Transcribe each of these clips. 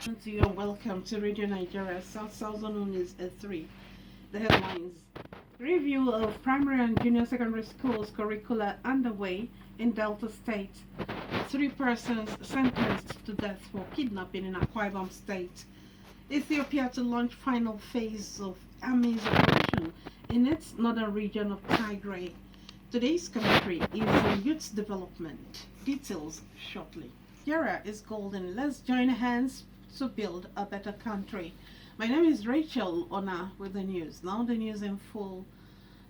To you and welcome to Radio Nigeria Southern News at 3. The headlines: Review of primary and junior secondary schools curricula underway in Delta State. 3 persons sentenced to death for kidnapping in Akwa Ibom State. Ethiopia to launch final phase of army's operation in its northern region of Tigray. Today's commentary is on youth development. Details shortly. Nigeria is golden. Let's join hands to build a better country. My name is Rachel Ona with the news. Now the news in full.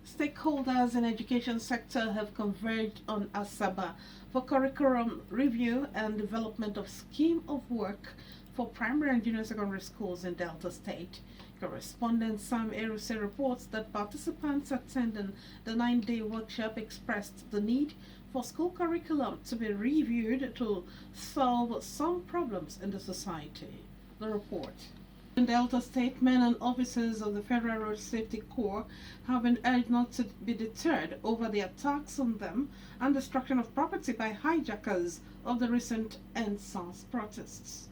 Stakeholders in education sector have converged on Asaba for curriculum review and development of scheme of work for primary and junior secondary schools in Delta State. Correspondent Sam Eruse reports that participants attending the 9-day workshop expressed the need for school curriculum to be reviewed to solve some problems in the society. The report. In Delta State, men and officers of the Federal Road Safety Corps have been urged not to be deterred over the attacks on them and destruction of property by hijackers of the recent NSAS protests.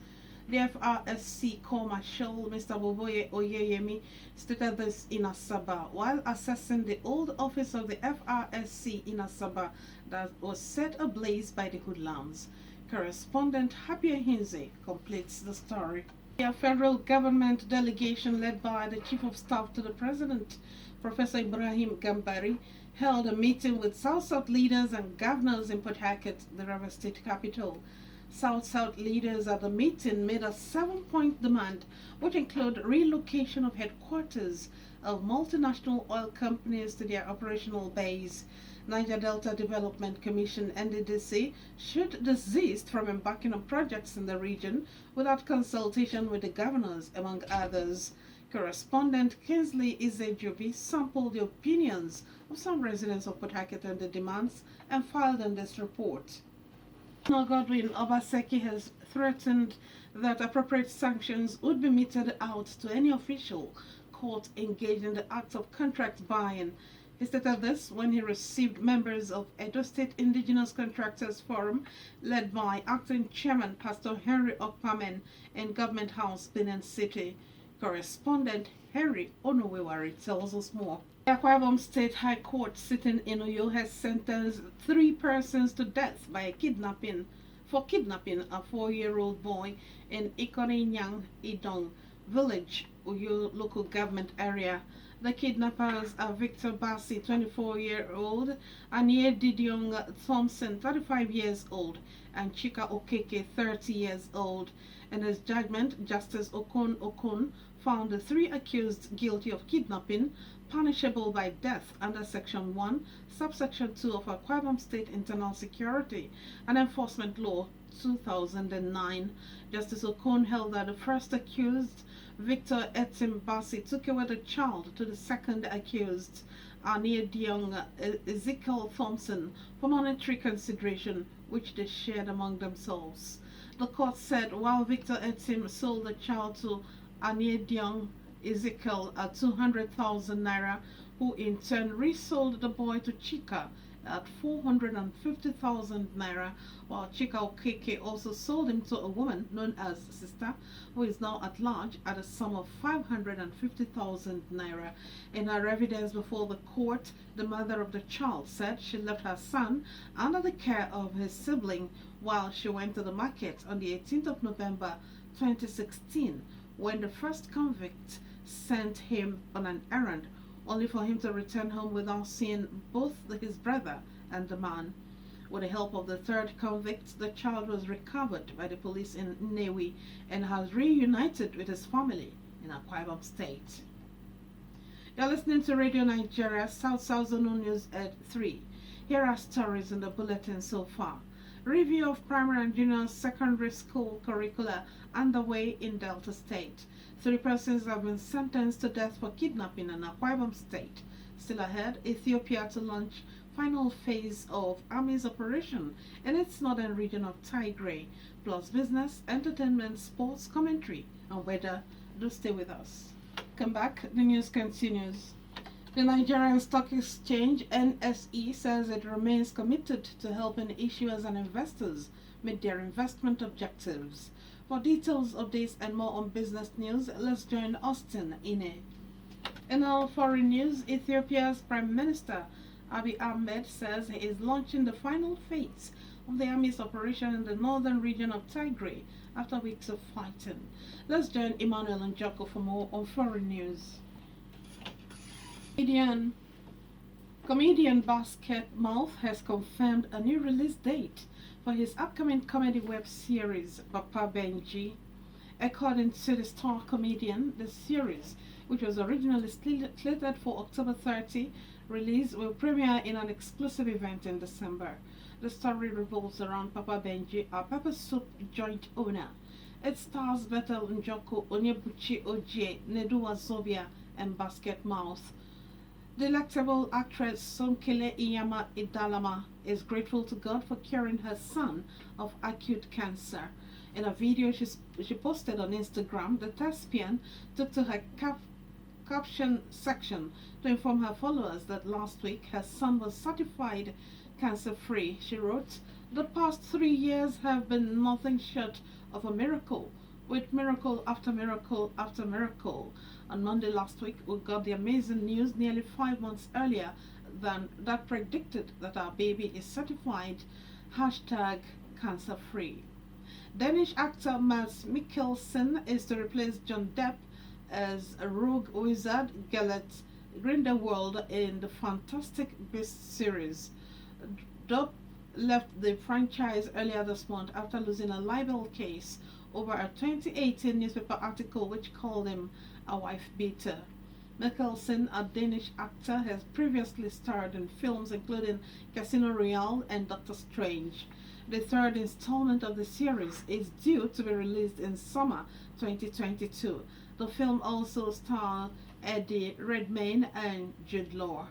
The FRSC Corps Marshal Mr. Boboye Oyeyemi stated this in Asaba while assessing the old office of the FRSC in Asaba that was set ablaze by the hoodlums. Correspondent Happy Hinze completes the story. A federal government delegation led by the Chief of Staff to the President, Professor Ibrahim Gambari, held a meeting with South-South leaders and governors in Port Harcourt, the River State capital. South-South leaders at the meeting made a 7-point demand, which include relocation of headquarters of multinational oil companies to their operational base. Niger Delta Development Commission (NDDC) should desist from embarking on projects in the region without consultation with the governors, among others. Correspondent Kinsley Izejobi sampled the opinions of some residents of Port Harcourt and the demands and filed in this report. Godwin Obaseki has threatened that appropriate sanctions would be meted out to any official caught engaged in the act of contract buying. He stated this when he received members of Edo State Indigenous Contractors Forum led by Acting Chairman Pastor Henry Okpamen in Government House, Benin City. Correspondent Henry Onowewari tells us more. The Akwa Ibom State High Court sitting in Oyo has sentenced 3 persons to death by kidnapping a 4-year-old boy in Ikorinyang Idong village, Oyo local government area. The kidnappers are Victor Bassi, 24-year-old, Anie Didiong Thompson, 35 years old, and Chika Okeke, 30 years old. In his judgment, Justice Okon found the 3 accused guilty of kidnapping, punishable by death under Section 1, Subsection 2 of Akwa Ibom State Internal Security and Enforcement Law 2009. Justice Okon held that the first accused, Victor Etim Bassi, took away the child to the second accused, Anie Diong Ezekiel Thompson, for monetary consideration, which they shared among themselves. The court said while Victor Etim sold the child to Anie Diong Ezekiel at 200,000 naira, who in turn resold the boy to Chika at 450,000 naira, while Chika Okeke also sold him to a woman known as Sister, who is now at large at a sum of 550,000 naira. In her evidence before the court, the mother of the child said she left her son under the care of his sibling while she went to the market on the 18th of November 2016 when the first convict sent him on an errand, only for him to return home without seeing both his brother and the man. With the help of the third convict, the child was recovered by the police in Nnewi and has reunited with his family in Akwa Ibom State. You're listening to Radio Nigeria Southern News at 3. Here are stories in the bulletin so far. Review of primary and junior secondary school curricula underway in Delta State. 3 persons have been sentenced to death for kidnapping in Akwa Ibom State. Still ahead, Ethiopia to launch final phase of Army's operation in its northern region of Tigray, plus business, entertainment, sports, commentary, and weather. Do stay with us. Come back, the news continues. The Nigerian Stock Exchange (NSE) says it remains committed to helping issuers and investors meet their investment objectives. For details of this and more on business news, let's join Austin Ine. In our foreign news, Ethiopia's Prime Minister Abiy Ahmed says he is launching the final phase of the army's operation in the northern region of Tigray after weeks of fighting. Let's join Emmanuel and Jocko for more on foreign news. Comedian, comedian Basket Mouth has confirmed a new release date for his upcoming comedy web series, Papa Benji. According to the star comedian, the series, which was originally slated for October 30 release, will premiere in an exclusive event in December. The story revolves around Papa Benji, a pepper soup joint owner. It stars Bethel Njoko, Onyebuchi Ojie, Nedu Wazobia, and Basket Mouth. Delectable actress Sonkele Iyama Idalama is grateful to God for curing her son of acute cancer. In a video she posted on Instagram, the thespian took to her caption section to inform her followers that last week her son was certified cancer-free. She wrote, "The past 3 years have been nothing short of a miracle, with miracle after miracle after miracle. On Monday last week, we got the amazing news nearly 5 months earlier than that predicted that our baby is certified hashtag cancer-free." Danish actor Mads Mikkelsen is to replace John Depp as a rogue wizard Gellert Grindelwald in the Fantastic Beasts series. Depp left the franchise earlier this month after losing a libel case over a 2018 newspaper article which called him a wife beater. Mikkelsen, a Danish actor, has previously starred in films including Casino Royale and Doctor Strange. The third installment of the series is due to be released in summer 2022. The film also stars Eddie Redmayne and Jude Law.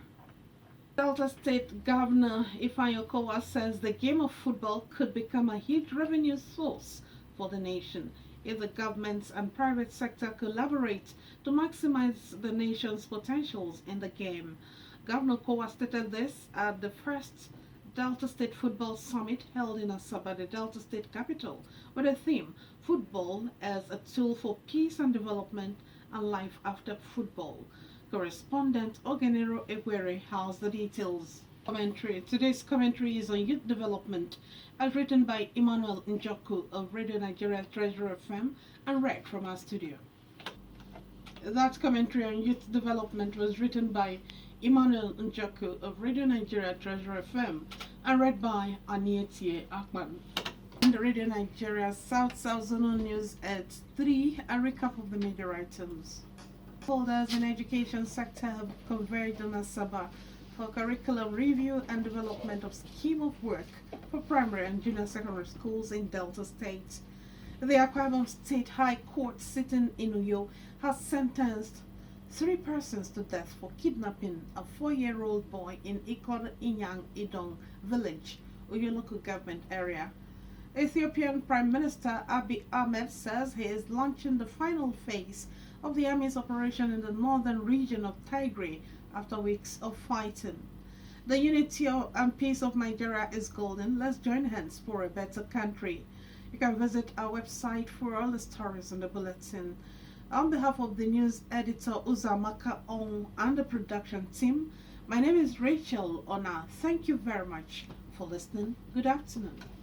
Delta State Governor Ifeanyi Okowa says the game of football could become a huge revenue source for the nation if the government and private sector collaborate to maximize the nation's potentials in the game. Governor Okowa stated this at the first Delta State Football Summit held in Asaba, the Delta State capital, with a theme, Football as a Tool for Peace and Development and Life After Football. Correspondent Ogenero Egwere has the details. Commentary. Today's commentary is on youth development, as written by Emmanuel Njoku of Radio Nigeria Treasure FM and read from our studio. That commentary on youth development was written by Emmanuel Njoku of Radio Nigeria Treasure FM and read by Anietie Akman. In the Radio Nigeria South Zonal News at 3, a recap of the major items. Holders in education sector have converged on Asaba for curriculum review and development of scheme of work for primary and junior secondary schools in Delta State. The Akwa Ibom State High Court sitting in Uyo has sentenced 3 persons to death for kidnapping a 4-year-old boy in Ikon Inyang Idong village, Uyo local government area. Ethiopian Prime Minister Abiy Ahmed says he is launching the final phase of the army's operation in the northern region of Tigray after weeks of fighting. The unity and peace of Nigeria is golden. Let's join hands for a better country. You can visit our website for all the stories in the bulletin. On behalf of the news editor Uzamaka Ong and the production team, my name is Rachel Ona. Thank you very much for listening. Good afternoon.